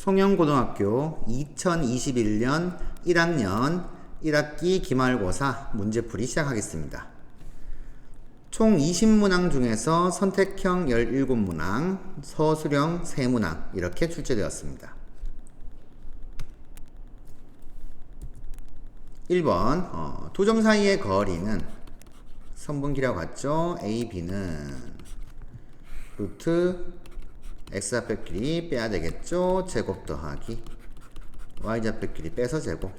송영고등학교 2021년 1학년 1학기 기말고사 문제풀이 시작하겠습니다. 총 20문항 중에서 선택형 17문항, 서술형 3문항 이렇게 출제되었습니다. 1번 두 점 사이의 거리는 선분기라고 같죠? A, B는 루트 x좌표끼리 빼야 되겠죠? 제곱 더하기 y좌표끼리 빼서 제곱.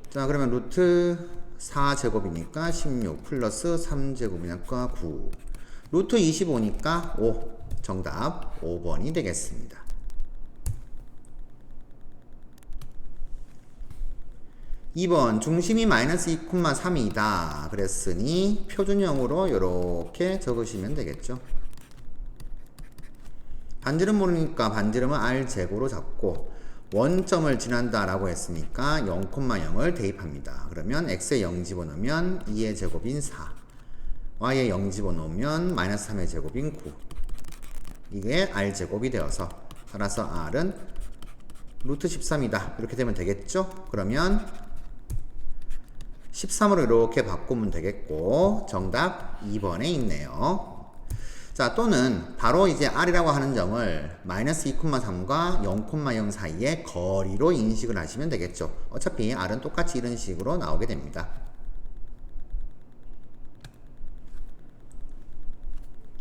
자, 그러면 루트 4제곱이니까 16 플러스 3제곱이니까 9 루트 25니까 5 정답 5번이 되겠습니다. 2번 중심이 마이너스 2,3이다 그랬으니 표준형으로 이렇게 적으시면 되겠죠. 반지름 모르니까 반지름은 r제곱으로 잡고 원점을 지난다 라고 했으니까 0,0을 대입합니다. 그러면 x에 0 집어넣으면 2의 제곱인 4 y에 0 집어넣으면 마이너스 3의 제곱인 9 이게 r제곱이 되어서 따라서 r은 루트 13이다 이렇게 되면 되겠죠. 그러면 13으로 이렇게 바꾸면 되겠고 정답 2번에 있네요. 자, 또는 바로 이제 r이라고 하는 점을 마이너스 2,3과 0,0 사이의 거리로 인식을 하시면 되겠죠. 어차피 r은 똑같이 이런 식으로 나오게 됩니다.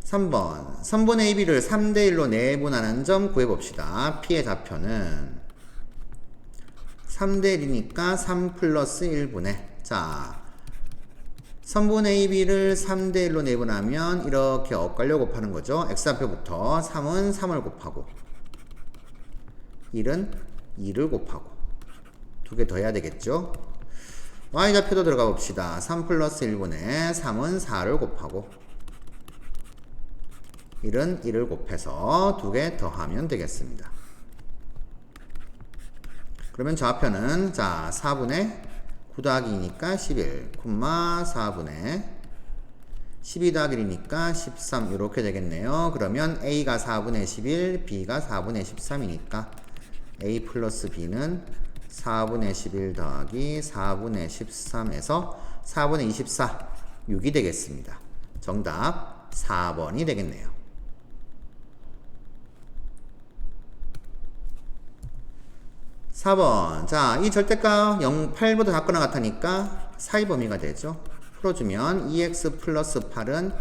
3번 선분 AB를 3대1로 내분하는 점 구해봅시다. P의 좌표는 3대1이니까 3 플러스 1분의 자, 선분 AB를 3대1로 내분하면 이렇게 엇갈려 곱하는 거죠. x좌표부터 3은 3을 곱하고 1은 2를 곱하고 두 개 더 해야 되겠죠. y좌표도 들어가 봅시다. 3 플러스 1분의 3은 4를 곱하고 1은 1을 곱해서 두 개 더 하면 되겠습니다. 그러면 좌표는 자 4분의 9 더하기 2니까 11, 4분의 12 더하기 1이니까 13 이렇게 되겠네요. 그러면 A가 4분의 11, B가 4분의 13이니까 A 플러스 B는 4분의 11 더하기 4분의 13에서 4분의 24, 6이 되겠습니다. 정답 4번이 되겠네요. 4번. 자, 이 절대값 8보다 작거나 같으니까 사이 범위가 되죠. 풀어주면 2x 플러스 8은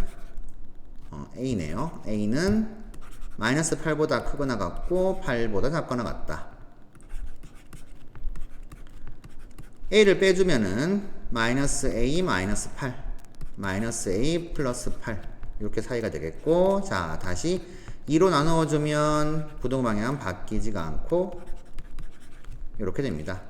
a네요. a는 마이너스 8보다 크거나 같고 8보다 작거나 같다. a를 빼주면은 마이너스 a 마이너스 8 마이너스 a 플러스 8 이렇게 사이가 되겠고 자 다시 2로 나누어주면 부동방향 바뀌지가 않고 이렇게 됩니다.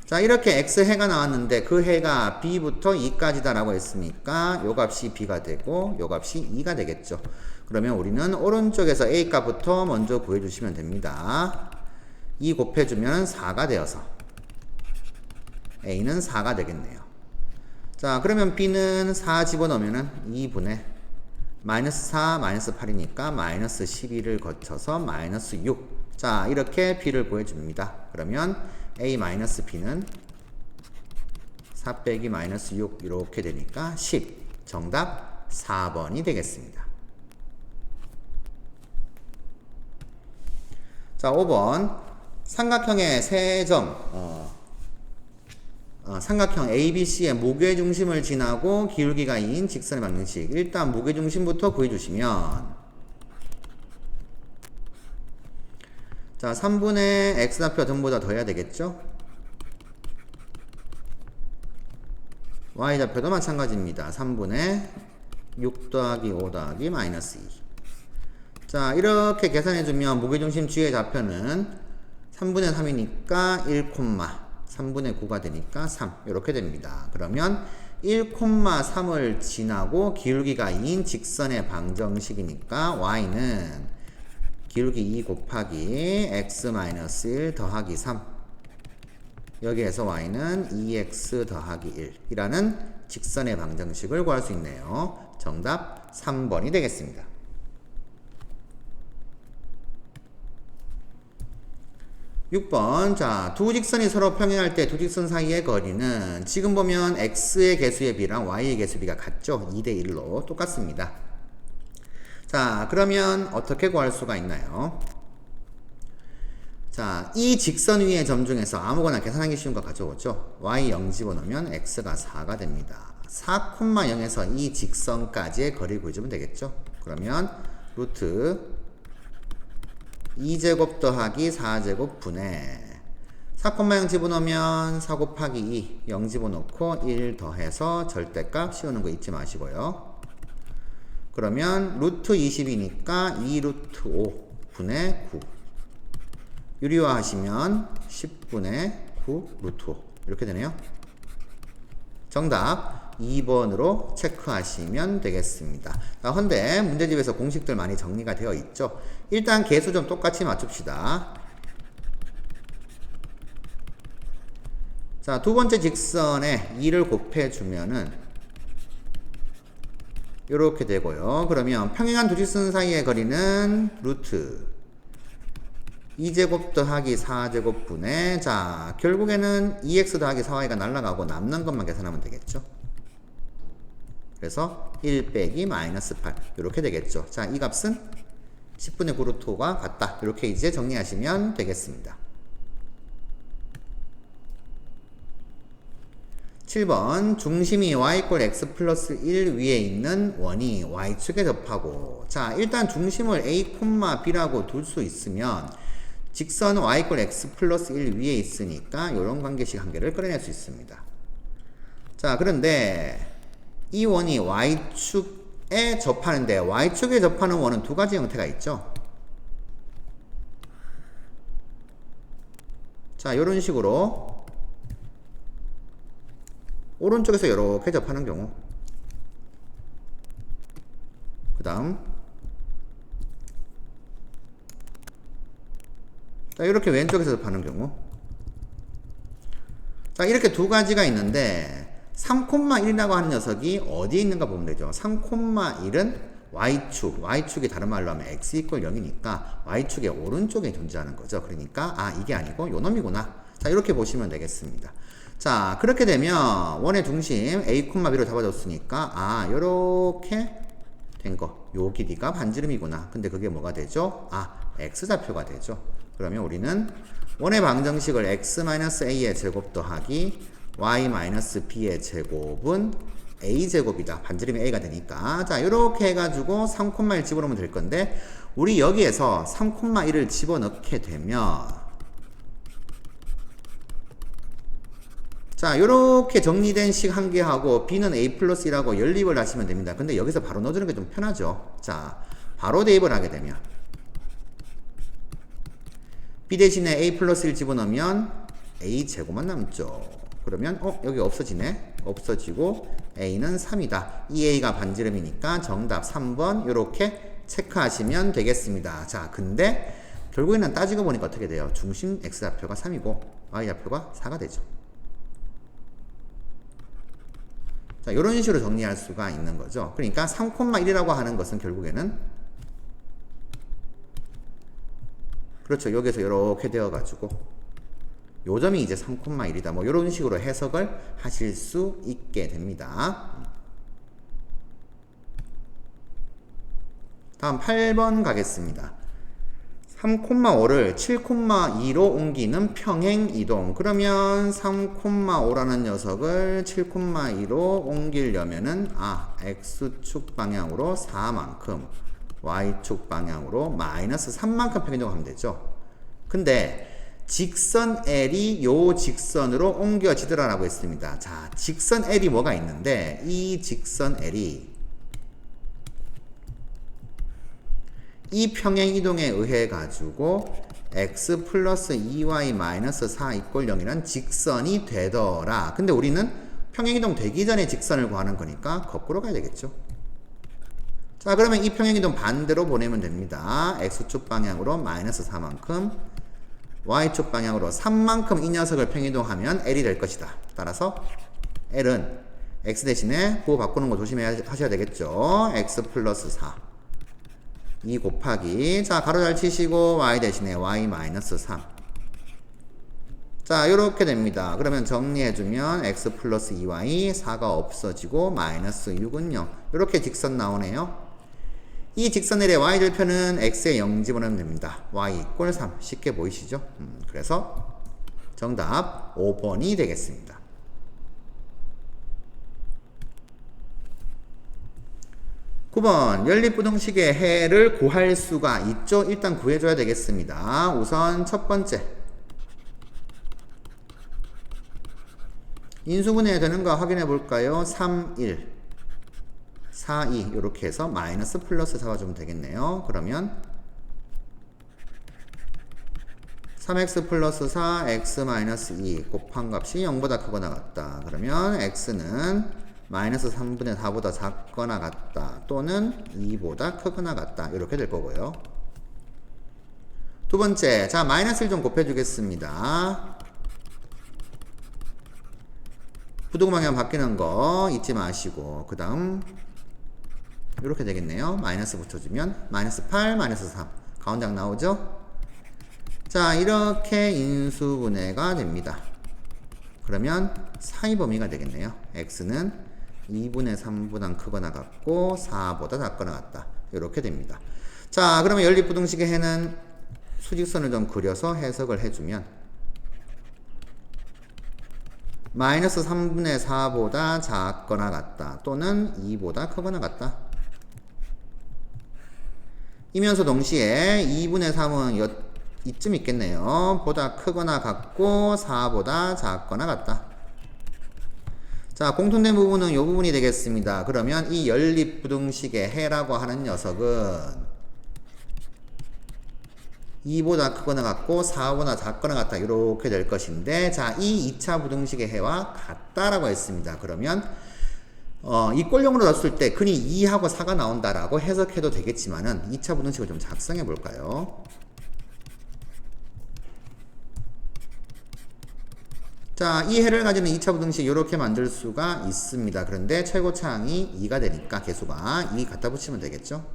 자, 이렇게 x해가 나왔는데 그 해가 b부터 2까지다 라고 했으니까 요 값이 b가 되고 요 값이 2가 되겠죠. 그러면 우리는 오른쪽에서 a 값부터 먼저 구해주시면 됩니다. 2 곱해주면 4가 되어서 a는 4가 되겠네요. 자, 그러면 b는 4 집어넣으면 2분의 마이너스 4 마이너스 8이니까 마이너스 12를 거쳐서 마이너스 6 자, 이렇게 b를 구해줍니다. 그러면 a 마이너스 b는 4 빼기 마이너스 6 이렇게 되니까 10 정답 4번이 되겠습니다. 자, 5번 삼각형의 세 점 삼각형 ABC의 무게중심을 지나고 기울기가 2인 직선의 방정식 일단 무게중심부터 구해주시면 자, 3분의 x좌표 전부 다 더해야 되겠죠? y좌표도 마찬가지입니다. 3분의 6 더하기 5 더하기 마이너스 2 자, 이렇게 계산해주면 무게중심 G의 좌표는 3분의 3이니까 1, 3분의 9가 되니까 3 이렇게 됩니다. 그러면 1,3을 지나고 기울기가 2인 직선의 방정식이니까 y는 기울기 2 곱하기 x-1 더하기 3 여기에서 y는 2x 더하기 1이라는 직선의 방정식을 구할 수 있네요. 정답 3번이 되겠습니다. 6번. 자, 두 직선이 서로 평행할 때 두 직선 사이의 거리는 지금 보면 x의 개수의 비랑 y의 개수 비가 같죠? 2대 1로 똑같습니다. 자, 그러면 어떻게 구할 수가 있나요? 자, 이 직선 위의 점 중에서 아무거나 계산하기 쉬운 거 가져오죠. y 0 집어넣으면 x가 4가 됩니다. 4,0에서 이 직선까지의 거리 구해주면 되겠죠. 그러면 루트 2제곱 더하기 4제곱 분의 4,0 집어넣으면 4 곱하기 2, 0 집어넣고 1 더해서 절대값 씌우는 거 잊지 마시고요. 그러면 루트 20이니까 2 루트 5 분의 9. 유리화 하시면 10분의 9 루트 5 이렇게 되네요. 정답 2번으로 체크하시면 되겠습니다. 자, 헌데 문제집에서 공식들 많이 정리가 되어 있죠. 일단 개수 좀 똑같이 맞춥시다. 자, 두 번째 직선에 2를 곱해주면은 이렇게 되고요. 그러면 평행한 두 직선 사이의 거리는 루트 2제곱 더하기 4제곱 분의, 자, 결국에는 2x 더하기 4y가 날아가고 남는 것만 계산하면 되겠죠. 그래서 1 빼기 마이너스 8 이렇게 되겠죠. 자, 이 값은 10분의 9 루트 5가 같다. 이렇게 이제 정리하시면 되겠습니다. 7번. 중심이 y = x 플러스 1 위에 있는 원이 y축에 접하고, 자, 일단 중심을 a, b라고 둘 수 있으면 직선 y = x 플러스 1 위에 있으니까 이런 관계식 한 개를 끌어낼 수 있습니다. 자, 그런데 이 원이 y축에 접하는데 y축에 접하는 원은 두 가지 형태가 있죠. 자, 이런 식으로 오른쪽에서 이렇게 접하는 경우, 그 다음 자, 이렇게 왼쪽에서 접하는 경우. 자, 이렇게 두 가지가 있는데 3,1이라고 하는 녀석이 어디에 있는가 보면 되죠. 3,1은 y축이 다른 말로 하면 x = 0이니까 y축의 오른쪽에 존재하는 거죠. 그러니까 아, 이게 아니고 요 놈이구나. 자, 이렇게 보시면 되겠습니다. 자, 그렇게 되면 원의 중심 a, b로 잡아줬으니까 아, 요렇게 된 거, 요 길이가 반지름이구나. 근데 그게 뭐가 되죠? 아, x좌표가 되죠. 그러면 우리는 원의 방정식을 x-a의 제곱 더하기 y-b의 제곱은 a제곱이다. 반지름이 a가 되니까. 자, 이렇게 해가지고 3,1 집어넣으면 될 건데, 우리 여기에서 3,1을 집어넣게 되면, 자, 이렇게 정리된 식 한 개 하고 b는 a 플러스 1하고 연립을 하시면 됩니다. 근데 여기서 바로 넣어주는 게 좀 편하죠. 자, 바로 대입을 하게 되면 b 대신에 a 플러스 1 집어넣으면 a 제곱만 남죠. 그러면 여기 없어지네. 없어지고 a는 3이다. 이 a가 반지름이니까 정답 3번 이렇게 체크하시면 되겠습니다. 자, 근데 결국에는 따지고 보니까 어떻게 돼요? 중심 x좌표가 3이고 y좌표가 4가 되죠. 자, 이런 식으로 정리할 수가 있는 거죠. 그러니까 3,1이라고 하는 것은 결국에는 그렇죠. 여기서 이렇게 되어가지고 요 점이 이제 3,1이다. 뭐 이런 식으로 해석을 하실 수 있게 됩니다. 다음 8번 가겠습니다. 3,5를 7,2로 옮기는 평행 이동. 그러면 3,5라는 녀석을 7,2로 옮기려면은 x축 방향으로 4만큼, y축 방향으로 마이너스 3만큼 평행 이동하면 되죠. 근데 직선 L이 요 직선으로 옮겨지더라라고 했습니다. 자, 직선 L이 뭐가 있는데 이 직선 L이 이 평행이동에 의해 가지고 x 플러스 2y 마이너스 4 = 0이란 직선이 되더라. 근데 우리는 평행이동 되기 전에 직선을 구하는 거니까 거꾸로 가야 되겠죠. 자, 그러면 이 평행이동 반대로 보내면 됩니다. x축 방향으로 마이너스 4만큼, y축 방향으로 3만큼 이 녀석을 평행이동하면 L이 될 것이다. 따라서 L은 x 대신에 부호 바꾸는 거 조심하셔야 되겠죠. x 플러스 4 2 곱하기, 자, 가로 잘 치시고 y 대신에 y 마이너스 3 자, 이렇게 됩니다. 그러면 정리해주면 x 플러스 2y 4가 없어지고 마이너스 6은 0. 이렇게 직선 나오네요. 이 직선의 y절편은 x에 0 집어넣으면 됩니다. y 이꼴 3. 쉽게 보이시죠? 그래서 정답 5번이 되겠습니다. 9번 연립부등식의 해를 구할 수가 있죠? 일단 구해줘야 되겠습니다. 우선 첫 번째 인수분해 되는 거 확인해 볼까요? 3, 1, 4, 2 이렇게 해서 마이너스 플러스 4가 주면 되겠네요. 그러면 3x 플러스 4, x 마이너스 2 곱한 값이 0보다 크거나 같다. 그러면 x는 마이너스 3분의 4보다 작거나 같다. 또는 2보다 크거나 같다. 이렇게 될 거고요. 두 번째, 자 마이너스 1 좀 곱해주겠습니다. 부등방향 바뀌는 거 잊지 마시고 그 다음 이렇게 되겠네요. 마이너스 붙여주면 마이너스 8, 마이너스 3 가운데항 나오죠? 자 이렇게 인수분해가 됩니다. 그러면 사이 범위가 되겠네요. x는 2분의 3보다 크거나 같고 4보다 작거나 같다. 이렇게 됩니다. 자 그러면 연립부등식의 해는 수직선을 좀 그려서 해석을 해주면 마이너스 3분의 4보다 작거나 같다. 또는 2보다 크거나 같다. 이면서 동시에 2분의 3은 이쯤 있겠네요. 보다 크거나 같고 4보다 작거나 같다. 자 공통된 부분은 이 부분이 되겠습니다. 그러면 이 연립부등식의 해라고 하는 녀석은 2보다 크거나 같고 4보다 작거나 같다. 이렇게 될 것인데 자, 이 2차 부등식의 해와 같다라고 했습니다. 그러면 이 꼴형으로 놨을 때 근이 2하고 4가 나온다라고 해석해도 되겠지만은 2차 부등식을 좀 작성해 볼까요? 자, 이 해를 가지는 2차 부등식 이렇게 만들 수가 있습니다. 그런데 최고차항이 2가 되니까 개수가 2 갖다 붙이면 되겠죠?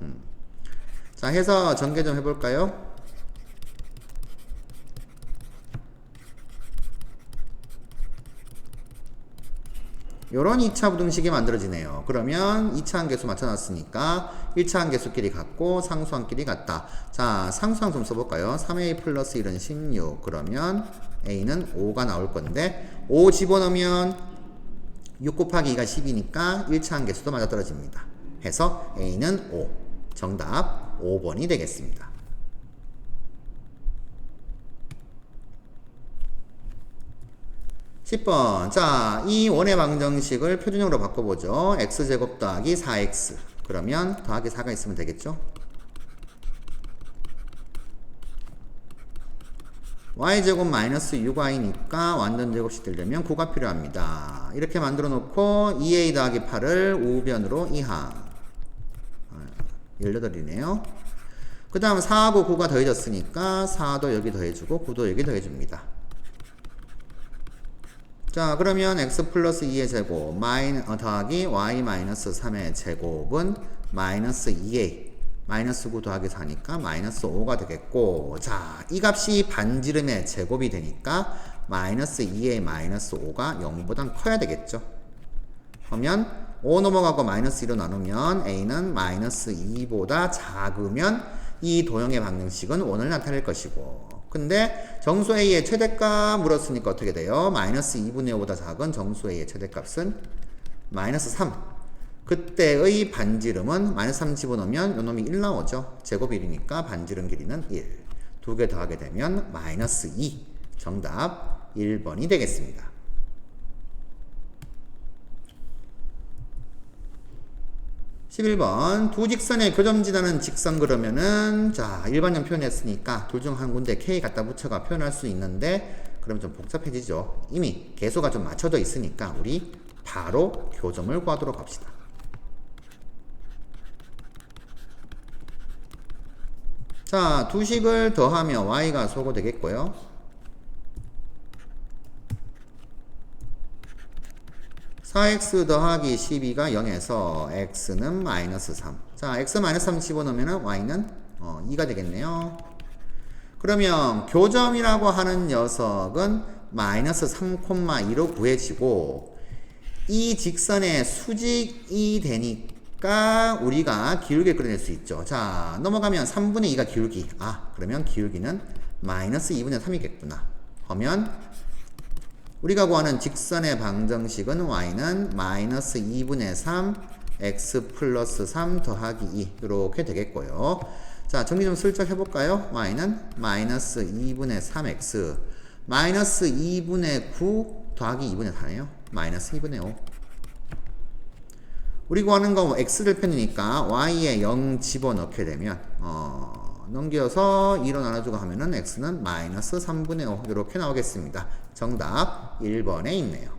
자, 해서 전개 좀 해볼까요? 요런 2차 부등식이 만들어지네요. 그러면 2차 항계수 맞춰놨으니까 1차 항계수끼리 같고 상수항끼리 같다. 자, 상수항 좀 써볼까요? 3a 플러스 1은 16. 그러면 a는 5가 나올 건데 5 집어넣으면 6 곱하기 2가 10이니까 1차 항계수도 맞아떨어집니다. 해서 a는 5. 정답 5번이 되겠습니다. 10번. 자, 이 원의 방정식을 표준형으로 바꿔보죠. x제곱 더하기 4x. 그러면 더하기 4가 있으면 되겠죠? y제곱 마이너스 6y니까 완전 제곱식 되려면 9가 필요합니다. 이렇게 만들어 놓고 2a 더하기 8을 우변으로 이항. 18이네요. 그 다음 4하고 9가 더해졌으니까 4도 여기 더해주고 9도 여기 더해줍니다. 자 그러면 x 플러스 2의 제곱 더하기 y 마이너스 3의 제곱은 마이너스 2a 마이너스 9 더하기 4니까 마이너스 5가 되겠고 자 이 값이 반지름의 제곱이 되니까 마이너스 2a 마이너스 5가 0보다 커야 되겠죠. 그러면 5 넘어가고 마이너스 2로 나누면 a는 마이너스 2보다 작으면 이 도형의 방정식은 원을 나타낼 것이고 근데 정수 a의 최대값 물었으니까 어떻게 돼요? 마이너스 2분의 5보다 작은 정수 a의 최대값은 마이너스 3. 그때의 반지름은 마이너스 3 집어넣으면 요놈이 1 나오죠. 제곱 1이니까 반지름 길이는 1. 두 개 더하게 되면 마이너스 2. 정답 1번이 되겠습니다. 11번 두 직선의 교점지다는 직선 그러면은 자 일반형 표현했으니까 둘 중 한 군데 K 갖다 붙여가 표현할 수 있는데 그럼 좀 복잡해지죠. 이미 개수가 좀 맞춰져 있으니까 우리 바로 교점을 구하도록 합시다. 자 두 식을 더하면 Y가 소거 되겠고요. 4x 더하기 12가 0에서 x는 마이너스 3. 자, x 마이너스 3 집어넣으면 y는 2가 되겠네요. 그러면 교점이라고 하는 녀석은 마이너스 3,2로 구해지고 이 직선의 수직이 되니까 우리가 기울기를 그려낼 수 있죠. 자, 넘어가면 3분의 2가 기울기. 그러면 기울기는 마이너스 2분의 3이겠구나. 하면 우리가 구하는 직선의 방정식은 y는 마이너스 2분의 3 x 플러스 3 더하기 2 이렇게 되겠고요. 자, 정리 좀 슬쩍 해볼까요? y는 마이너스 2분의 3x 마이너스 2분의 9 더하기 2분의 4네요. 마이너스 2분의 5. 우리 구하는 거 x를 펴니까 y에 0 집어넣게 되면 넘겨서 2로 나눠주고 하면은 x는 마이너스 3분의 5 이렇게 나오겠습니다. 정답 1번에 있네요.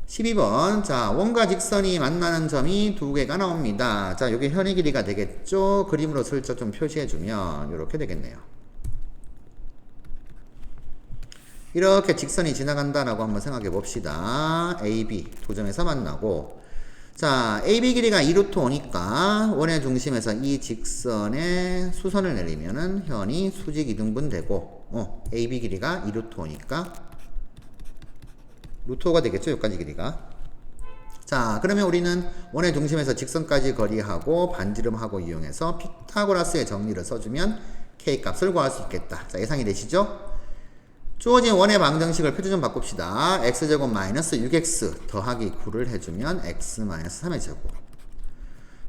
12번. 자, 원과 직선이 만나는 점이 두 개가 나옵니다. 자, 요게 현의 길이가 되겠죠? 그림으로 슬쩍 좀 표시해주면 이렇게 되겠네요. 이렇게 직선이 지나간다라고 한번 생각해 봅시다. AB 두 점에서 만나고, 자, AB 길이가 2루트 5니까 원의 중심에서 이 직선에 수선을 내리면은 현이 수직 이등분 되고, AB 길이가 2루트 5니까 루트 5가 되겠죠? 여기까지 길이가. 자, 그러면 우리는 원의 중심에서 직선까지 거리하고 반지름하고 이용해서 피타고라스의 정리를 써주면 K 값을 구할 수 있겠다. 자, 예상이 되시죠? 주어진 원의 방정식을 표준 좀 바꿉시다. x제곱 마이너스 6x 더하기 9를 해주면 x 마이너스 3의 제곱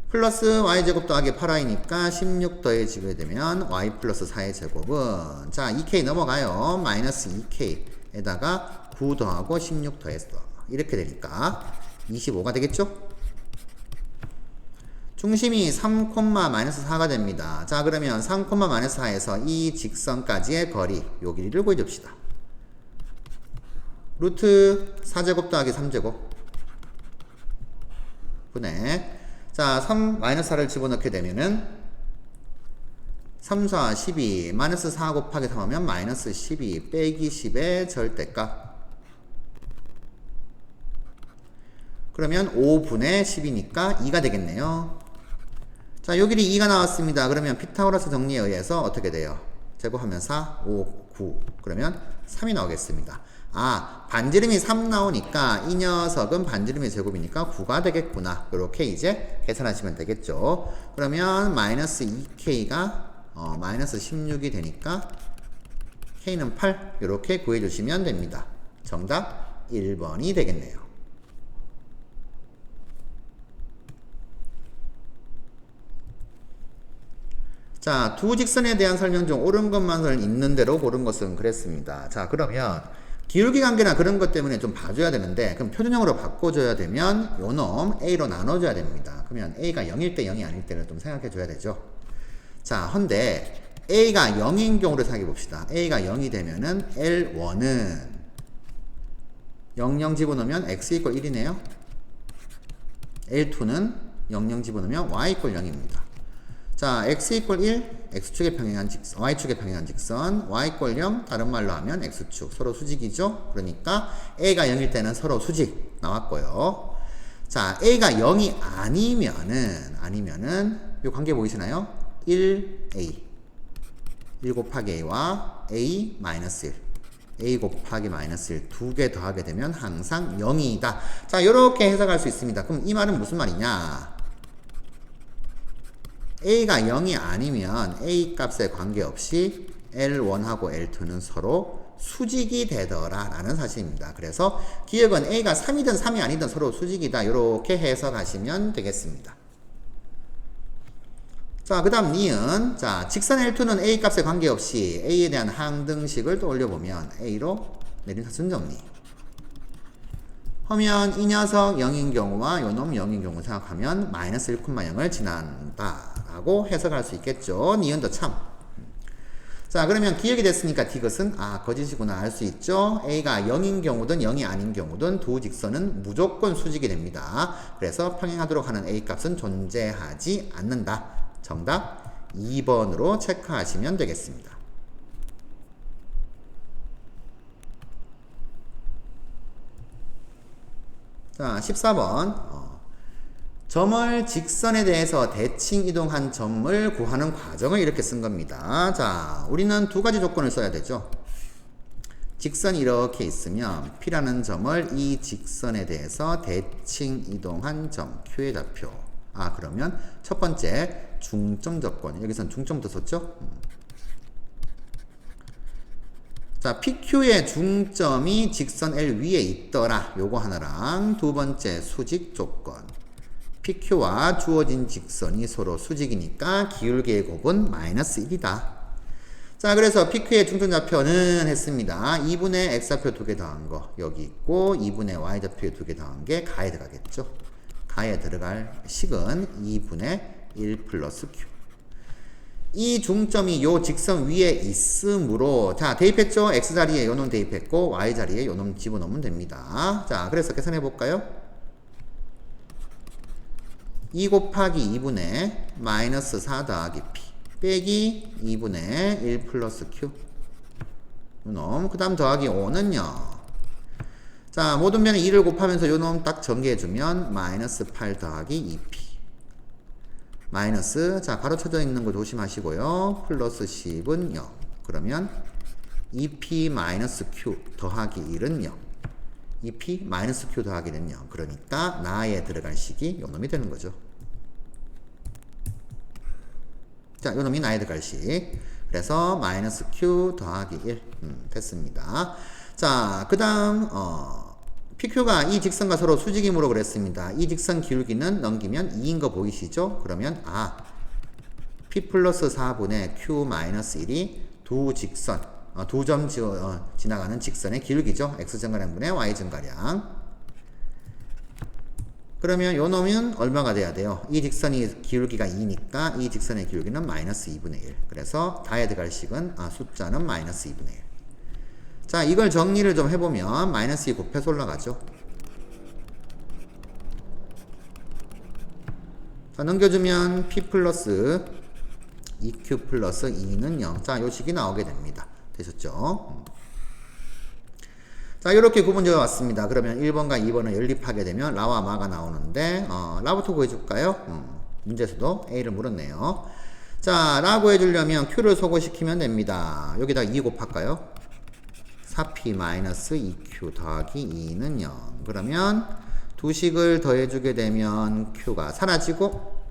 플러스 y제곱 더하기 8y니까 16 더해지게 되면 y 플러스 4의 제곱은, 자, 2k 넘어가요. 마이너스 2k에다가 9 더하고 16 더해서 이렇게 되니까 25가 되겠죠? 중심이 3, 마이너스 4가 됩니다. 자, 그러면 3, 마이너스 4에서 이 직선까지의 거리, 요 길이를 구해줍시다. 루트 4제곱 더하기 3제곱 분의, 자, 3, 마이너스 4를 집어넣게 되면은 3, 4, 12, 마이너스 4 곱하기 3 하면 마이너스 12 빼기 10의 절대값. 그러면 5분의 10이니까 2가 되겠네요. 자, 요 길이 2가 나왔습니다. 그러면 피타고라스 정리에 의해서 어떻게 돼요? 제곱하면 4, 5, 9. 그러면 3이 나오겠습니다. 반지름이 3 나오니까 이 녀석은 반지름의 제곱이니까 9가 되겠구나. 이렇게 이제 계산하시면 되겠죠. 그러면 마이너스 2k가 마이너스 16이 되니까 k는 8 이렇게 구해주시면 됩니다. 정답 1번이 되겠네요. 자, 두 직선에 대한 설명 중 옳은 것만을 있는 대로 고른 것은 그랬습니다. 자, 그러면 기울기 관계나 그런 것 때문에 좀 봐줘야 되는데, 그럼 표준형으로 바꿔줘야 되면 요놈 A로 나눠줘야 됩니다. 그러면 A가 0일 때 0이 아닐 때를 좀 생각해 줘야 되죠. 자, 헌데 A가 0인 경우를 생각해 봅시다. A가 0이 되면은 L1은 00 집어넣으면 X 이퀄 1이네요. L2는 00 집어넣으면 Y 이퀄 0입니다. 자, x 이퀄 1, x축의 평행한 직선, y축의 평행한 직선, y 이퀄 0, 다른 말로 하면 x축, 서로 수직이죠? 그러니까 a가 0일 때는 서로 수직 나왔고요. 자, a가 0이 아니면은 요 관계 보이시나요? 1a 1 곱하기 a와 a 마이너스 1 a 곱하기 마이너스 1 두 개 더하게 되면 항상 0이다. 자, 요렇게 해석할 수 있습니다. 그럼 이 말은 무슨 말이냐? A가 0이 아니면 A 값에 관계없이 L1하고 L2는 서로 수직이 되더라 라는 사실입니다. 그래서 기억은 A가 3이든 3이 아니든 서로 수직이다. 이렇게 해석하시면 되겠습니다. 자, 그 다음 니은. 자, 직선 L2는 A 값에 관계없이 A에 대한 항등식을 떠올려보면 A로 내림차순 정리 하면 이 녀석 0인 경우와 요놈 0인 경우 생각하면 마이너스 1,0을 지난다 라고 해석할 수 있겠죠. 니은도 참. 자, 그러면 기억이 됐으니까 디귿은 거짓이구나 알 수 있죠. A가 0인 경우든 0이 아닌 경우든 두 직선은 무조건 수직이 됩니다. 그래서 평행하도록 하는 A 값은 존재하지 않는다. 정답 2번으로 체크하시면 되겠습니다. 자, 14번. 점을 직선에 대해서 대칭 이동한 점을 구하는 과정을 이렇게 쓴 겁니다. 자, 우리는 두 가지 조건을 써야 되죠. 직선이 이렇게 있으면 P라는 점을 이 직선에 대해서 대칭 이동한 점 Q의 좌표. 그러면 첫 번째 중점 조건. 여기선 중점부터 썼죠? 자, PQ의 중점이 직선 L 위에 있더라. 요거 하나랑 두 번째 수직 조건. PQ와 주어진 직선이 서로 수직이니까 기울기의 곱은 마이너스 1이다. 자, 그래서 PQ의 중점좌표는 했습니다. 2분의 X좌표 2개 더한 거 여기 있고 2분의 Y좌표 2개 더한 게 가에 들어가겠죠. 가에 들어갈 식은 2분의 1 플러스 Q. 이 중점이 요 직선 위에 있으므로 자, 대입했죠. X자리에 요놈 대입했고 Y자리에 요놈 집어넣으면 됩니다. 자, 그래서 계산해 볼까요? 2 곱하기 2분의 마이너스 4 더하기 P 빼기 2분의 1 플러스 Q 요놈 그 다음 더하기 5는요. 자, 모든 면에 2를 곱하면서 요놈 딱 전개해주면 마이너스 8 더하기 2P 마이너스 자 바로 쳐져 있는 거 조심하시고요. 플러스 10은 0 그러면 2P 마이너스 Q 더하기 1은 0 2P 마이너스 Q 더하기는 0 그러니까 나에 들어갈 식이 요놈이 되는 거죠. 자, 요놈이 나에 들어갈 식. 그래서 마이너스 Q 더하기 1 됐습니다. 자, 그 다음 PQ가 이 직선과 서로 수직이므로 그랬습니다. 이 직선 기울기는 넘기면 2인 거 보이시죠? 그러면 P 플러스 4분의 Q 마이너스 1이 두 직선 두 점 지나가는 직선의 기울기죠. X증가량분의 Y증가량. 그러면 요 놈은 얼마가 돼야 돼요? 이 직선이 기울기가 2니까 이 직선의 기울기는 마이너스 2분의 1. 그래서 다에 들어갈 식은 숫자는 마이너스 2분의 1. 자, 이걸 정리를 좀 해보면 마이너스 2 곱해서 올라가죠. 자, 넘겨주면 P 플러스 2Q 플러스 2는 0. 자, 요 식이 나오게 됩니다. 되셨죠? 자, 이렇게 구분되어 왔습니다. 그러면 1번과 2번을 연립하게 되면 라와 마가 나오는데 라부터 구해줄까요? 문제에서도 A를 물었네요. 자, 라 구해주려면 Q를 소거시키면 됩니다. 여기다 2 곱할까요? 4P 마이너스 2Q 더하기 2는 0. 그러면 두 식을 더해주게 되면 Q가 사라지고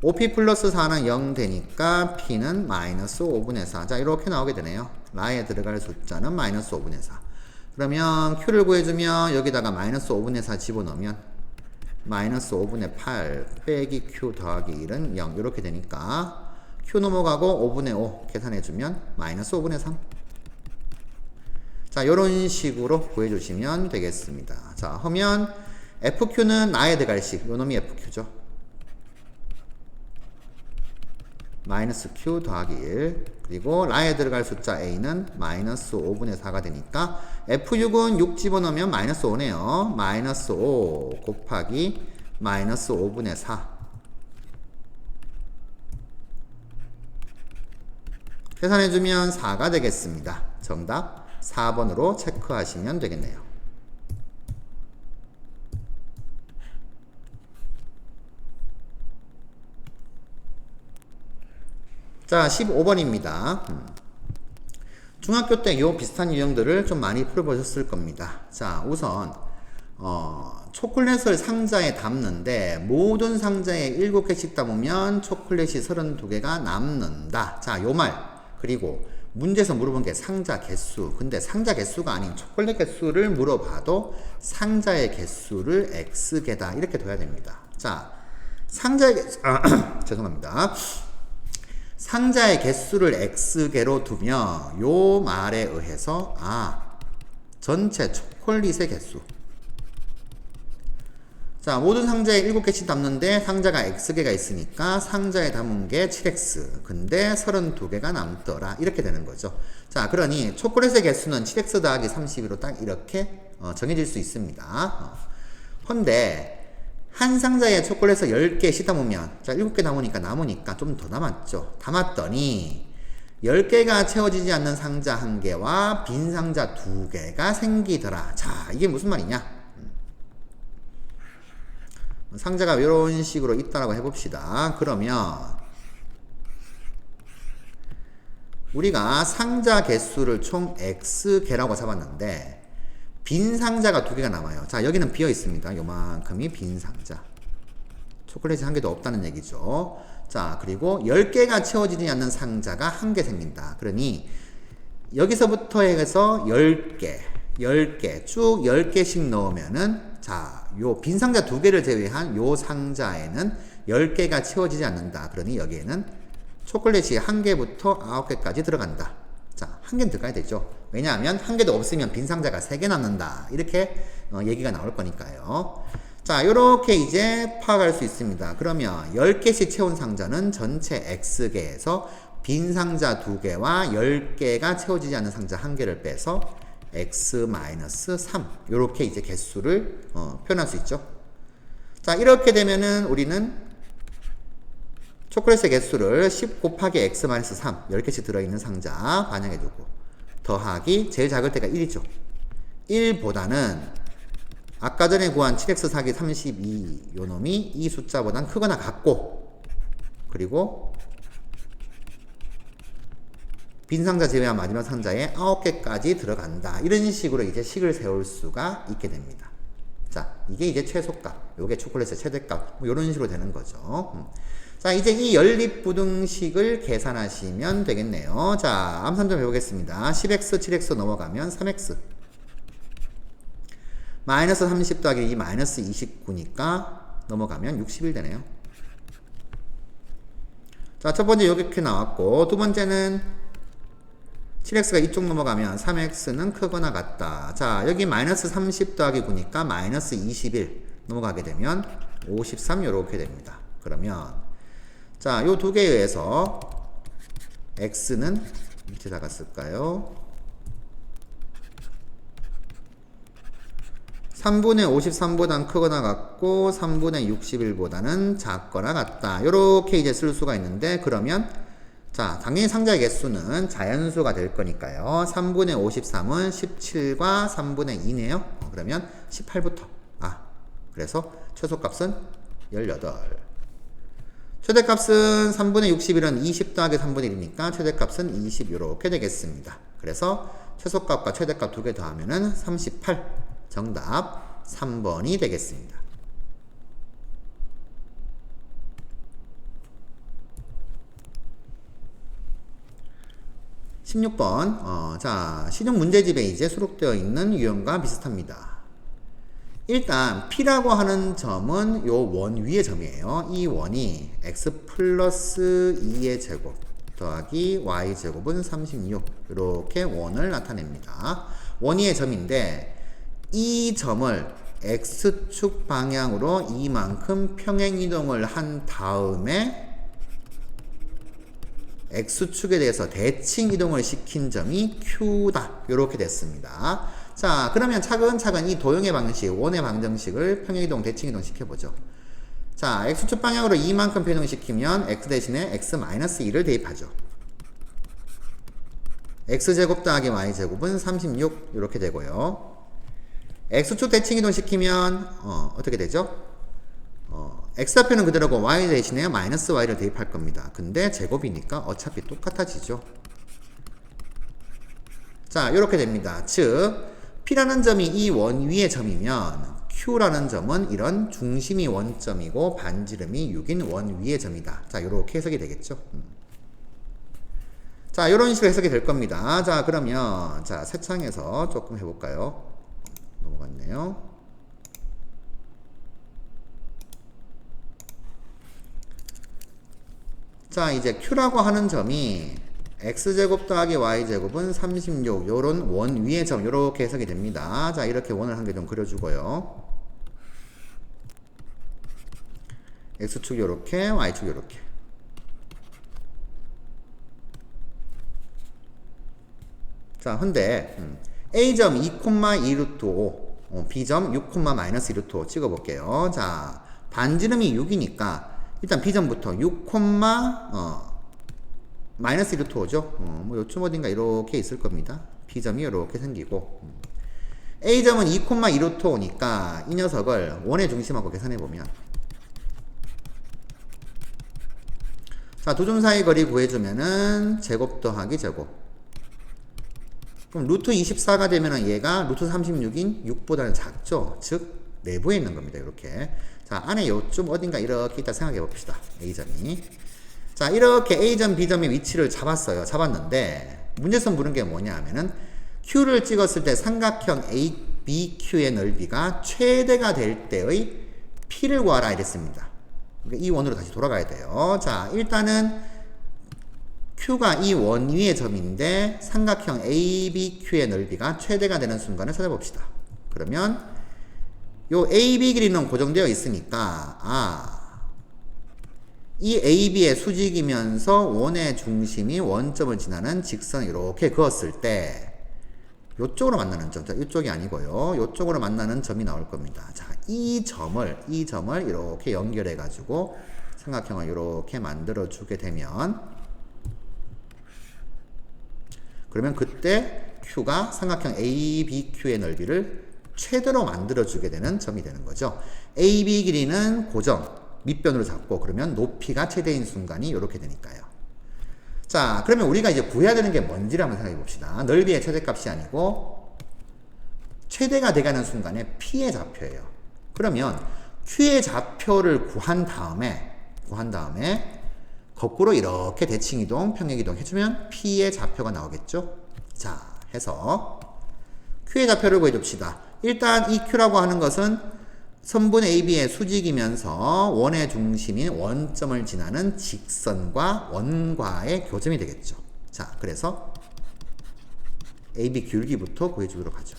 5P 플러스 4는 0 되니까 P는 마이너스 5분의 4. 자, 이렇게 나오게 되네요. 라에 들어갈 숫자는 마이너스 5분의 4. 그러면 Q를 구해주면 여기다가 마이너스 5분의 4 집어넣으면 마이너스 5분의 8 빼기 Q 더하기 1은 0. 이렇게 되니까 Q 넘어가고 5분의 5 계산해주면 마이너스 5분의 3. 자, 요런 식으로 구해주시면 되겠습니다. 자, 하면 FQ는 나에 들어갈 식. 요 놈이 FQ죠. 마이너스 Q 더하기 1 그리고 라에 들어갈 숫자 A는 마이너스 5분의 4가 되니까 F6은 6 집어넣으면 마이너스 5네요. 마이너스 5 곱하기 마이너스 5분의 4 계산해주면 4가 되겠습니다. 정답 4번으로 체크하시면 되겠네요. 자, 15번입니다. 중학교 때 요 비슷한 유형들을 좀 많이 풀어보셨을 겁니다. 자, 우선 초콜릿을 상자에 담는데 모든 상자에 7개씩 담으면 초콜릿이 32개가 남는다. 자, 요 말. 그리고 문제에서 물어본 게 상자 개수. 근데 상자 개수가 아닌 초콜릿 개수를 물어봐도 상자의 개수를 X개다. 이렇게 둬야 됩니다. 자, 상자의 개수, 죄송합니다. 상자의 개수를 X개로 두면 요 말에 의해서 전체 초콜릿의 개수. 자, 모든 상자에 7개씩 담는데 상자가 X개가 있으니까 상자에 담은 게 7X. 근데 32개가 남더라. 이렇게 되는 거죠. 자, 그러니 초콜릿의 개수는 7X 더하기 32로 딱 이렇게 정해질 수 있습니다. 헌데 한 상자에 초콜릿을 10개씩 담으면 자, 7개 남으니까 좀 더 남았죠. 담았더니 10개가 채워지지 않는 상자 1개와 빈 상자 2개가 생기더라. 자, 이게 무슨 말이냐? 상자가 이런 식으로 있다라고 해봅시다. 그러면 우리가 상자 개수를 총 X개라고 잡았는데 빈 상자가 2개가 남아요. 자, 여기는 비어 있습니다. 요만큼이 빈 상자. 초콜릿이 1개도 없다는 얘기죠. 자, 그리고 10개가 채워지지 않는 상자가 1개 생긴다. 그러니 여기서부터 해서 10개 쭉 10개씩 넣으면은 자, 요 빈 상자 2개를 제외한 요 상자에는 10개가 채워지지 않는다. 그러니 여기에는 초콜릿이 1개부터 9개까지 들어간다. 자, 1개는 들어가야 되죠. 왜냐하면 1개도 없으면 빈 상자가 3개 남는다. 이렇게 얘기가 나올 거니까요. 자, 요렇게 이제 파악할 수 있습니다. 그러면 10개씩 채운 상자는 전체 X개에서 빈 상자 2개와 10개가 채워지지 않는 상자 1개를 빼서 X-3 요렇게 이제 개수를 표현할 수 있죠. 자, 이렇게 되면은 우리는 초콜릿의 개수를 10 곱하기 X-3 10개씩 들어있는 상자 반영해주고 더하기 제일 작을 때가 1이죠. 1보다는 아까 전에 구한 7x 사기 32 요놈이 이 숫자보단 크거나 같고 그리고 빈 상자 제외한 마지막 상자에 9개까지 들어간다. 이런 식으로 이제 식을 세울 수가 있게 됩니다. 자, 이게 이제 최소값, 요게 초콜릿의 최대값, 뭐 이런 식으로 되는 거죠. 자, 이제 이 연립부등식을 계산하시면 되겠네요. 자, 암산 좀 해보겠습니다. 10x, 7x 넘어가면 3x. 마이너스 30 더하기 2 마이너스 29니까 넘어가면 61 되네요. 자, 첫 번째 이렇게 나왔고 두 번째는 7x가 이쪽 넘어가면 3x는 크거나 같다. 자, 여기 마이너스 30 더하기 9니까 마이너스 21 넘어가게 되면 53 요렇게 됩니다. 그러면 자, 요 두 개에 의해서 x는 밑에다가 쓸까요? 3분의 53보단 크거나 같고 3분의 61보다는 작거나 같다. 요렇게 이제 쓸 수가 있는데 그러면 자, 당연히 상자의 개수는 자연수가 될 거니까요. 3분의 53은 17과 3분의 2네요. 그러면 18부터 그래서 최소값은 18. 최대값은 3분의 61은 20 더하기 3분의 1이니까 최대값은 20 요렇게 되겠습니다. 그래서 최소값과 최대값 두 개 더하면은 38. 정답 3번이 되겠습니다. 16번 자, 시중 문제집에 이제 수록되어 있는 유형과 비슷합니다. 일단 P라고 하는 점은 요 원 위의 점이에요. 이 원이 x 플러스 2의 제곱 더하기 y 제곱은 36 이렇게 원을 나타냅니다. 원 위의 점인데 이 점을 x축 방향으로 이만큼 평행이동을 한 다음에 x축에 대해서 대칭 이동을 시킨 점이 q다. 이렇게 됐습니다. 자, 그러면 차근차근 이 도형의 방식, 원의 방정식을 평행이동, 대칭이동 시켜보죠. 자, x축 방향으로 이만큼 변형시키면 x 대신에 x-2를 대입하죠. x제곱 더하기 y제곱은 36 이렇게 되고요. x축 대칭이동 시키면 어떻게 되죠? x좌표는 그대로고 y 대신에 마이너스 y를 대입할 겁니다. 근데 제곱이니까 어차피 똑같아지죠. 자, 이렇게 됩니다. 즉 P라는 점이 이 원 위의 점이면 Q라는 점은 이런 중심이 원점이고 반지름이 6인 원 위의 점이다. 자, 이렇게 해석이 되겠죠. 자, 이런 식으로 해석이 될 겁니다. 자, 그러면 자, 새 창에서 조금 해볼까요? 넘어갔네요. 자, 이제 Q라고 하는 점이 x제곱 더하기 y제곱은 36 요런 원 위의 점 요렇게 해석이 됩니다. 자, 이렇게 원을 한 개 좀 그려주고요. x축 요렇게 y축 요렇게. 자, 근데 a점 2,2 루트 5 b점 6, 마이너스 2 루트 5 찍어볼게요. 자, 반지름이 6이니까 일단 b점부터 6, 마이너스 1루트 5죠. 뭐 요쯤 어딘가 이렇게 있을 겁니다. B점이 이렇게 생기고 A점은 2,2루트 5니까 이 녀석을 원의 중심하고 계산해보면 자, 두 점 사이 거리 구해주면은 제곱 더하기 제곱. 그럼 루트 24가 되면은 얘가 루트 36인 6보다는 작죠. 즉 내부에 있는 겁니다. 이렇게. 자, 안에 요쯤 어딘가 이렇게 있다 생각해 봅시다. A점이. 자, 이렇게 A점, B점의 위치를 잡았어요. 잡았는데 문제선 물은 게 뭐냐 하면은 Q를 찍었을 때 삼각형 ABQ의 넓이가 최대가 될 때의 P를 구하라 이랬습니다. 이 원으로 다시 돌아가야 돼요. 자, 일단은 Q가 이 원 위의 점인데 삼각형 ABQ의 넓이가 최대가 되는 순간을 찾아봅시다. 그러면 요 AB 길이는 고정되어 있으니까 이 AB의 수직이면서 원의 중심이 원점을 지나는 직선을 이렇게 그었을 때 요쪽으로 만나는 점, 자, 이쪽이 아니고요. 요쪽으로 만나는 점이 나올 겁니다. 자, 이 점을 이렇게 연결해 가지고 삼각형을 이렇게 만들어 주게 되면 그러면 그때 Q가 삼각형 ABQ의 넓이를 최대로 만들어 주게 되는 점이 되는 거죠. AB 길이는 고정, 밑변으로 잡고 그러면 높이가 최대인 순간이 이렇게 되니까요. 자, 그러면 우리가 이제 구해야 되는 게 뭔지를 한번 생각해 봅시다. 넓이의 최대값이 아니고 최대가 돼가는 순간에 P의 좌표예요. 그러면 Q의 좌표를 구한 다음에 거꾸로 이렇게 대칭이동, 평행이동 해주면 P의 좌표가 나오겠죠? 자, 해서 Q의 좌표를 구해줍시다. 일단 이 Q라고 하는 것은 선분 AB의 수직이면서 원의 중심인 원점을 지나는 직선과 원과의 교점이 되겠죠. 자, 그래서 AB 기울기부터 구해주도록 하죠.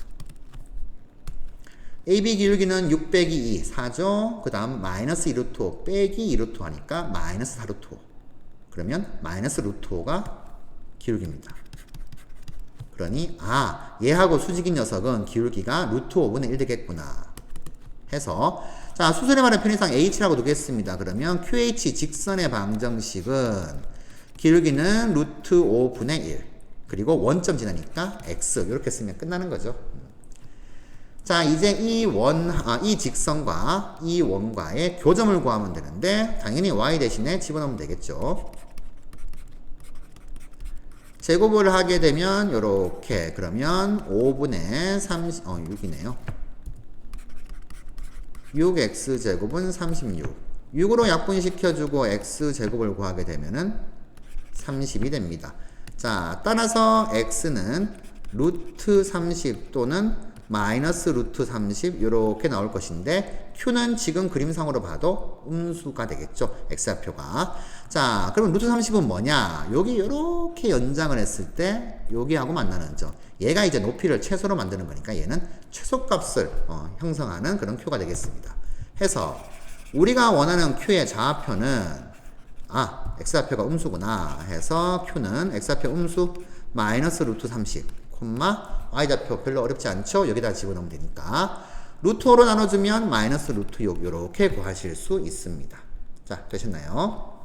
AB 기울기는 6 빼기 2, 4죠. 그 다음 마이너스 2루트 5 빼기 2루트 5 하니까 마이너스 4루트 5. 그러면 마이너스 루트 5가 기울기입니다. 그러니 얘하고 수직인 녀석은 기울기가 루트 5분의 1 되겠구나 해서 자, 수술에 말하는 편의상 H라고 두겠습니다. 그러면 QH 직선의 방정식은 기울기는 루트 5분의 1 그리고 원점 지나니까 X 이렇게 쓰면 끝나는 거죠. 자, 이제 이 직선과 이 원과의 교점을 구하면 되는데 당연히 Y 대신에 집어넣으면 되겠죠. 제곱을 하게 되면 요렇게 그러면 5분의 30 6이네요. 6x제곱은 36. 6으로 약분시켜주고 x제곱을 구하게 되면은 30이 됩니다. 자, 따라서 x는 루트 30 또는 마이너스 루트 30 이렇게 나올 것인데 q는 지금 그림상으로 봐도 음수가 되겠죠. x좌표가. 자, 그럼 루트 30은 뭐냐? 여기 이렇게 연장을 했을 때 여기하고 만나는 점. 얘가 이제 높이를 최소로 만드는 거니까 얘는 최소값을 형성하는 그런 q가 되겠습니다. 해서 우리가 원하는 q의 좌표는 x좌표가 음수구나 해서 q는 x좌표 음수 마이너스 루트 30 콤마 y좌표 별로 어렵지 않죠? 여기다 집어넣으면 되니까 루트 5로 나눠주면 마이너스 루트 6 이렇게 구하실 수 있습니다. 자, 되셨나요?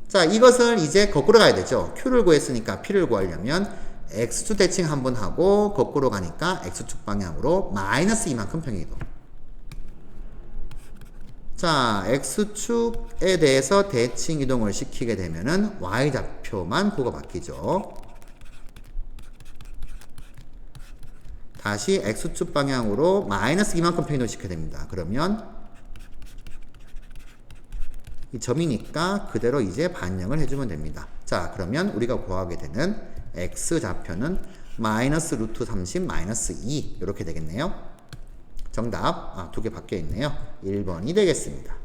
자, 이것을 이제 거꾸로 가야 되죠. q를 구했으니까 p를 구하려면 x축 대칭 한번 하고 거꾸로 가니까 x축 방향으로 마이너스 이만큼 평행이동. 자, x축에 대해서 대칭 이동을 시키게 되면은 y좌표만 구가 바뀌죠. 다시 x축 방향으로 마이너스 이만큼 평행이동 시켜야 됩니다. 그러면 이 점이니까 그대로 이제 반영을 해주면 됩니다. 자, 그러면 우리가 구하게 되는 x좌표는 마이너스 루트 30 마이너스 2 이렇게 되겠네요. 정답 두 개 바뀌어 있네요. 1번이 되겠습니다.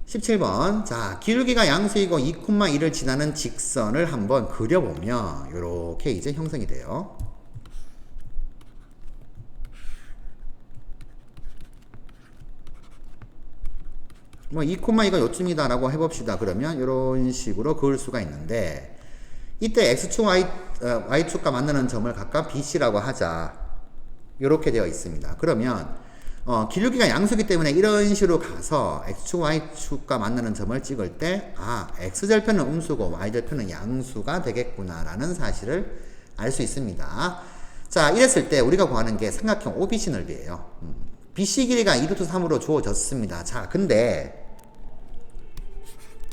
17번. 자, 기울기가 양수이고 2,1을 지나는 직선을 한번 그려보면 이렇게 이제 형성이 돼요. 뭐 2,2가 요쯤이다 라고 해봅시다. 그러면 이런 식으로 그을 수가 있는데 이때 x축 y축과 만나는 점을 각각 BC라고 하자. 이렇게 되어 있습니다. 그러면 기울기가 양수기 때문에 이런 식으로 가서 x축, y축과 만나는 점을 찍을 때, x절편은 음수고 y절편은 양수가 되겠구나 라는 사실을 알 수 있습니다. 자, 이랬을 때 우리가 구하는 게 삼각형 OBC 넓이에요. BC 길이가 2루트3으로 주어졌습니다. 자, 근데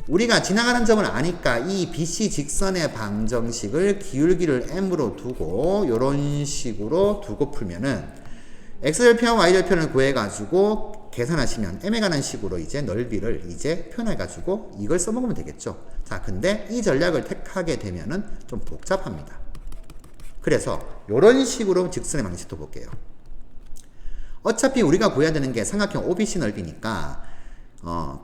우리가 지나가는 점을 아니까 이 BC 직선의 방정식을 기울기를 m으로 두고 요런 식으로 두고 풀면은 x절편, y절편을 구해가지고 계산하시면 m에 관한 식으로 이제 넓이를 이제 표현해가지고 이걸 써먹으면 되겠죠. 자, 근데 이 전략을 택하게 되면은 좀 복잡합니다. 그래서 요런 식으로 직선의 방식도 볼게요. 어차피 우리가 구해야 되는 게 삼각형 OBC 넓이니까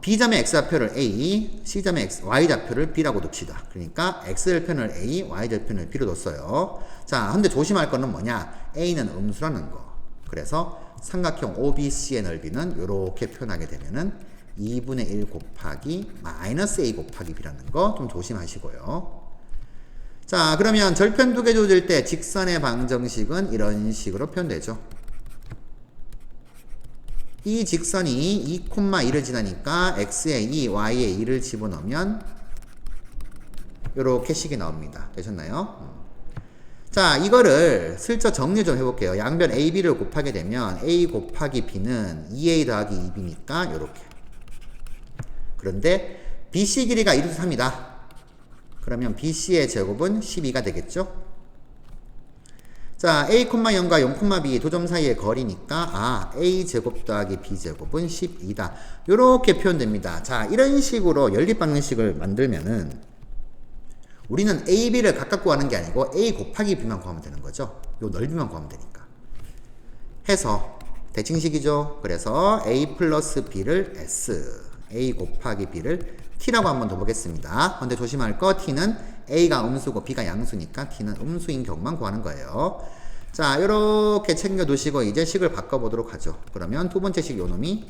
B점의 X좌표를 A, C점의 Y좌표를 B라고 둡시다. 그러니까 X절편을 A, Y절편을 B로 뒀어요. 자, 근데 조심할 거는 뭐냐? A는 음수라는 거. 그래서 삼각형 OBC의 넓이는 이렇게 표현하게 되면은 2분의 1 곱하기 마이너스 A 곱하기 B라는 거 좀 조심하시고요. 자, 그러면 절편 두 개 조질 때 직선의 방정식은 이런 식으로 표현되죠. 이 직선이 2,2를 지나니까 x에 2, y에 2를 집어넣으면 요렇게 식이 나옵니다. 되셨나요? 자, 이거를 슬쩍 정리 좀 해볼게요. 양변 a, b를 곱하게 되면 a 곱하기 b는 2a 더하기 2b니까 요렇게. 그런데 bc 길이가 2루트 3이다. 그러면 bc의 제곱은 12가 되겠죠? 자, a, 0과 0, b 두 점 사이의 거리니까 a 제곱 더하기 b 제곱은 12다. 요렇게 표현됩니다. 자, 이런 식으로 연립방정식을 만들면은 우리는 a, b를 각각 구하는 게 아니고 a 곱하기 b만 구하면 되는 거죠. 요 넓이만 구하면 되니까. 해서 대칭식이죠. 그래서 a 플러스 b를 s, a 곱하기 b를 t라고 한번 더 보겠습니다. 근데 조심할 거 t는 a가 음수고 b가 양수니까 t는 음수인 경우만 구하는 거예요. 자, 요렇게 챙겨 두시고 이제 식을 바꿔보도록 하죠. 그러면 두 번째 식 요놈이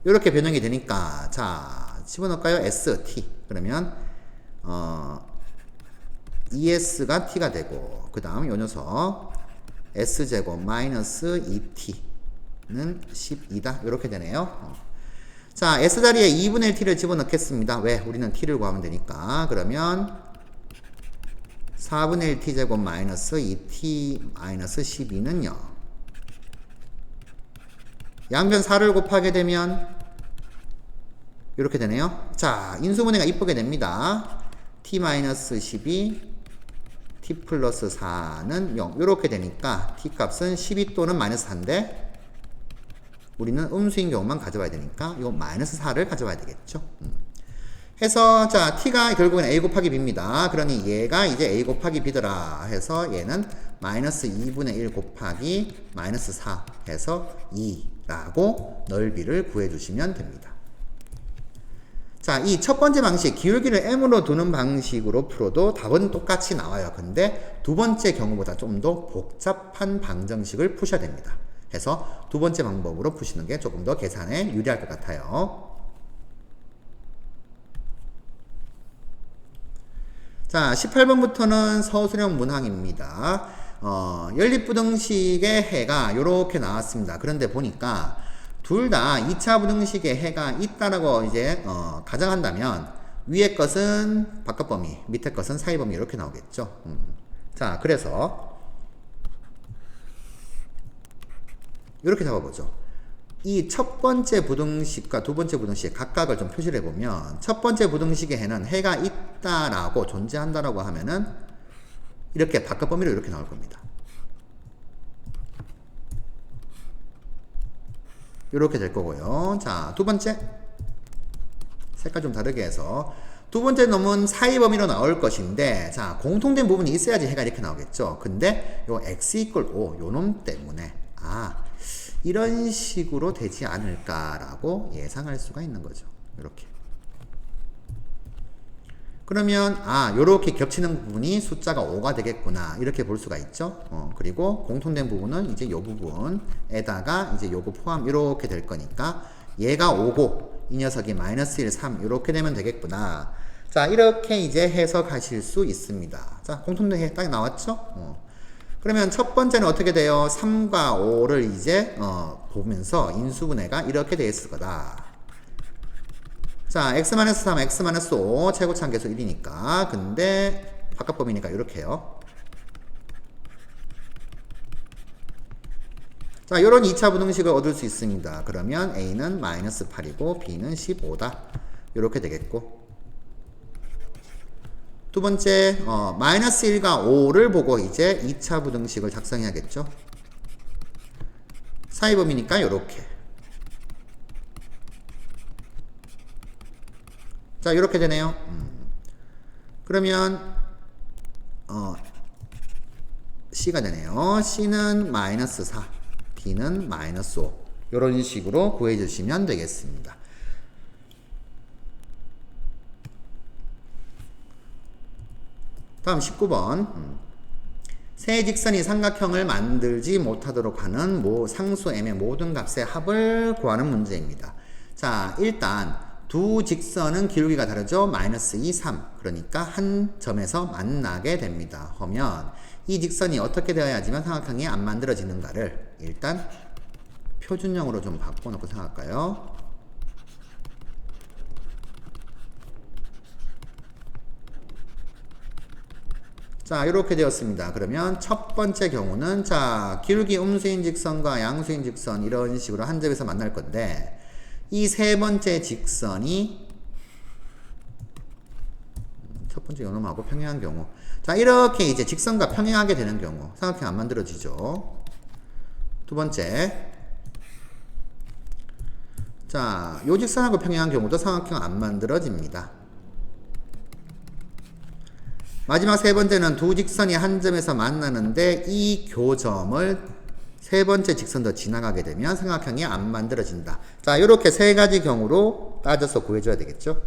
요렇게 변형이 되니까 자, 집어넣을까요? st. 그러면 2s가 t가 되고 그 다음 요 녀석 s제곱 마이너스 2t는 12다. 요렇게 되네요. 자, s 자리에 2분의 1t를 집어넣겠습니다. 왜? 우리는 t를 구하면 되니까. 그러면 4분의 1t제곱 마이너스 2t 마이너스 12는요. 양변 4를 곱하게 되면 이렇게 되네요. 자, 인수분해가 이쁘게 됩니다. t 마이너스 12, t 플러스 4는 0. 이렇게 되니까 t 값은 12 또는 마이너스 4인데 우리는 음수인 경우만 가져와야 되니까 이거 마이너스 4를 가져와야 되겠죠. 해서 자, t가 결국엔 a 곱하기 b입니다. 그러니 얘가 이제 a 곱하기 b더라 해서 얘는 마이너스 2분의 1 곱하기 마이너스 4 해서 2라고 넓이를 구해주시면 됩니다. 자, 이 첫 번째 방식 기울기를 m으로 두는 방식으로 풀어도 답은 똑같이 나와요. 근데 두 번째 경우보다 좀 더 복잡한 방정식을 푸셔야 됩니다. 해서 두 번째 방법으로 푸시는 게 조금 더 계산에 유리할 것 같아요. 자, 18번부터는 서술형 문항입니다. 연립부등식의 해가 이렇게 나왔습니다. 그런데 보니까 둘 다 2차 부등식의 해가 있다라고 이제 가정한다면 위의 것은 바깥범위, 밑에 것은 사이범위 이렇게 나오겠죠. 자, 그래서 이렇게 잡아보죠. 이 첫 번째 부등식과 두 번째 부등식 각각을 좀 표시를 해보면 첫 번째 부등식의 해는 해가 있다라고 존재한다라고 하면은 이렇게 바깥범위로 이렇게 나올 겁니다. 이렇게 될 거고요. 자, 두 번째 색깔 좀 다르게 해서 두 번째 놈은 사이범위로 나올 것인데 자, 공통된 부분이 있어야지 해가 이렇게 나오겠죠. 근데 요 x 이퀄 5 요 놈 때문에 이런 식으로 되지 않을까라고 예상할 수가 있는 거죠. 이렇게. 그러면 요렇게 겹치는 부분이 숫자가 5가 되겠구나 이렇게 볼 수가 있죠. 그리고 공통된 부분은 이제 요 부분에다가 이제 요거 포함 이렇게 될 거니까 얘가 5고 이 녀석이 마이너스 1, 3 이렇게 되면 되겠구나. 자, 이렇게 이제 해석하실 수 있습니다. 자, 공통된 해 딱 나왔죠? 그러면 첫 번째는 어떻게 돼요? 3과 5를 이제 보면서 인수분해가 이렇게 되어 있을 거다. 자, x-3, x-5 최고차항 계수 1이니까. 근데 바깥범위니까 이렇게 해요. 자, 요런 2차 부등식을 얻을 수 있습니다. 그러면 a는 마이너스 8이고 b는 15다. 이렇게 되겠고. 두 번째, 마이너스 1과 5를 보고 이제 2차 부등식을 작성해야겠죠. 사이범위니까 요렇게. 자, 요렇게 되네요. 그러면, C가 되네요. C는 마이너스 4, B는 마이너스 5. 요런 식으로 구해주시면 되겠습니다. 다음 19번. 세 직선이 삼각형을 만들지 못하도록 하는 상수 m의 모든 값의 합을 구하는 문제입니다. 자, 일단 두 직선은 기울기가 다르죠. 마이너스 2, 3. 그러니까 한 점에서 만나게 됩니다. 하면 이 직선이 어떻게 되어야지만 삼각형이 안 만들어지는가를 일단 표준형으로 좀 바꿔놓고 생각할까요? 자, 이렇게 되었습니다. 그러면 첫 번째 경우는 자, 기울기 음수인 직선과 양수인 직선 이런 식으로 한 점에서 만날 건데 이 세 번째 직선이 첫 번째 요놈하고 평행한 경우. 자, 이렇게 이제 직선과 평행하게 되는 경우 삼각형 안 만들어지죠. 두 번째. 자, 요 직선하고 평행한 경우도 삼각형 안 만들어집니다. 마지막 세 번째는 두 직선이 한 점에서 만나는데 이 교점을 세 번째 직선도 지나가게 되면 삼각형이 안 만들어진다. 자, 이렇게 세 가지 경우로 따져서 구해줘야 되겠죠.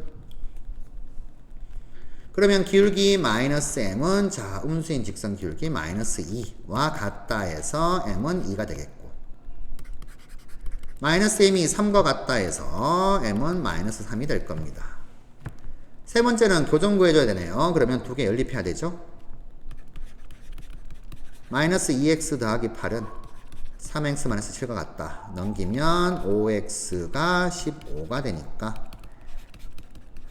그러면 기울기 마이너스 m은 자, 음수인 직선 기울기 마이너스 2와 같다 해서 m은 2가 되겠고 마이너스 m이 3과 같다 해서 m은 마이너스 3이 될 겁니다. 세 번째는 교점 구해줘야 되네요. 그러면 두 개 연립해야 되죠. 마이너스 2x 더하기 8은 3x 마이너스 7과 같다. 넘기면 5x가 15가 되니까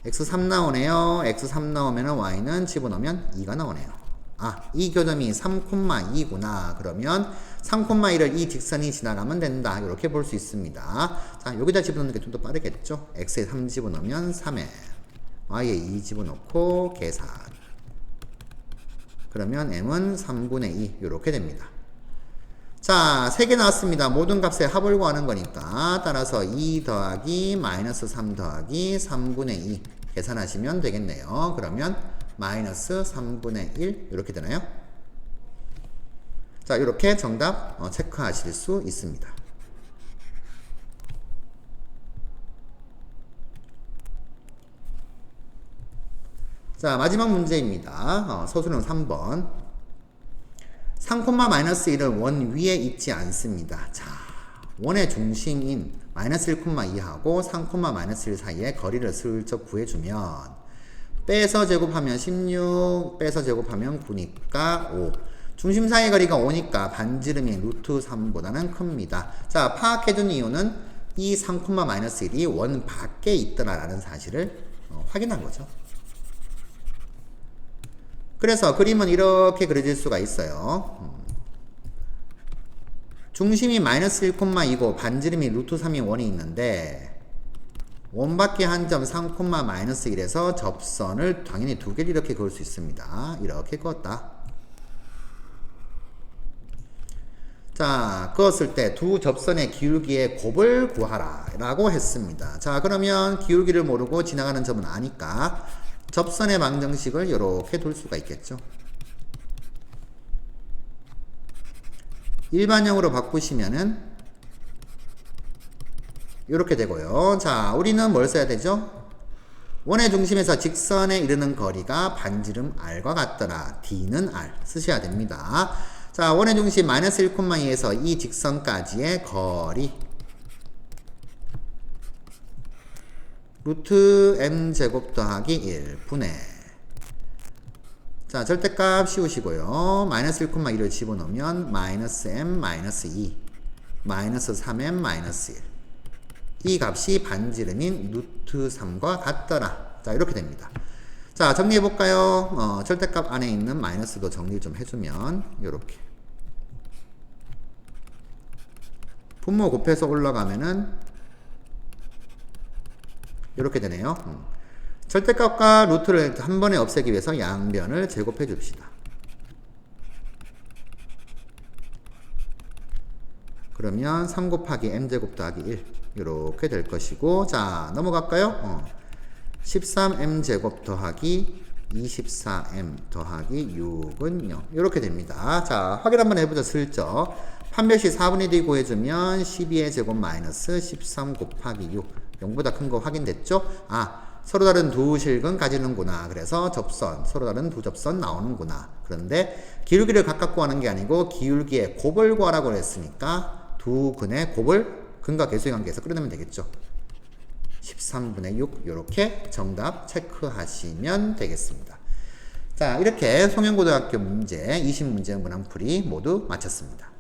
x 3 나오네요. x 3 나오면 y는 집어넣으면 2가 나오네요. 아, 이 교점이 3,2구나. 그러면 3,2를 이 직선이 지나가면 된다. 이렇게 볼 수 있습니다. 자, 여기다 집어넣는 게 좀 더 빠르겠죠. x에 3 집어넣으면 3에 y에 2 집어넣고 계산. 그러면 m은 3분의 2 이렇게 됩니다. 자, 3개 나왔습니다. 모든 값의 합을 구하는 거니까 따라서 2 더하기 마이너스 3 더하기 3분의 2 계산하시면 되겠네요. 그러면 마이너스 3분의 1 이렇게 되나요? 자, 이렇게 정답 체크하실 수 있습니다. 자, 마지막 문제입니다. 서술형 3번. 3,-1은 원 위에 있지 않습니다. 자, 원의 중심인 마이너스 1,2하고 3,-1 사이의 거리를 슬쩍 구해주면 빼서 제곱하면 16, 빼서 제곱하면 9니까 5. 중심 사이의 거리가 5니까 반지름이 루트 3보다는 큽니다. 자, 파악해준 이유는 이 3,-1이 원 밖에 있더라라는 사실을 확인한 거죠. 그래서 그림은 이렇게 그려질 수가 있어요. 중심이 마이너스 1,2고 반지름이 루트 3이 원이 있는데 원밖에 한 점 3,-1에서 접선을 당연히 두 개를 이렇게 그을 수 있습니다. 이렇게 그었다. 자, 그었을 때 두 접선의 기울기의 곱을 구하라 라고 했습니다. 자, 그러면 기울기를 모르고 지나가는 점은 아니까 접선의 방정식을 이렇게 둘 수가 있겠죠. 일반형으로 바꾸시면은 이렇게 되고요. 자, 우리는 뭘 써야 되죠? 원의 중심에서 직선에 이르는 거리가 반지름 r과 같더라. d는 r 쓰셔야 됩니다. 자, 원의 중심 마이너스 1,2에서 이 직선까지의 거리 루트 m제곱 더하기 1분의 자, 절대값 씌우시고요. 마이너스 1,1을 집어넣으면 마이너스 m 마이너스 2 마이너스 3m 마이너스 1. 이 값이 반지름인 루트 3과 같더라. 자, 이렇게 됩니다. 자, 정리해볼까요? 절대값 안에 있는 마이너스도 정리 좀 해주면 요렇게 분모 곱해서 올라가면은 이렇게 되네요. 절대값과 루트를 한 번에 없애기 위해서 양변을 제곱해 줍시다. 그러면 3 곱하기 m제곱 더하기 1 이렇게 될 것이고, 자, 넘어갈까요? 13m제곱 더하기 24m 더하기 6은 0 이렇게 됩니다. 자, 확인 한번 해보자. 슬쩍 판별시 4분의 1이 구해주면 12의 제곱 마이너스 13 곱하기 6 0보다 큰 거 확인됐죠? 아, 서로 다른 두 실근 가지는구나. 그래서 접선, 서로 다른 두 접선 나오는구나. 그런데 기울기를 각각 구하는 게 아니고 기울기의 곱을 구하라고 했으니까 두 근의 곱을 근과 계수의 관계에서 끌어내면 되겠죠. 13분의 6 이렇게 정답 체크하시면 되겠습니다. 자, 이렇게 송영고등학교 문제 20문제 문항풀이 모두 마쳤습니다.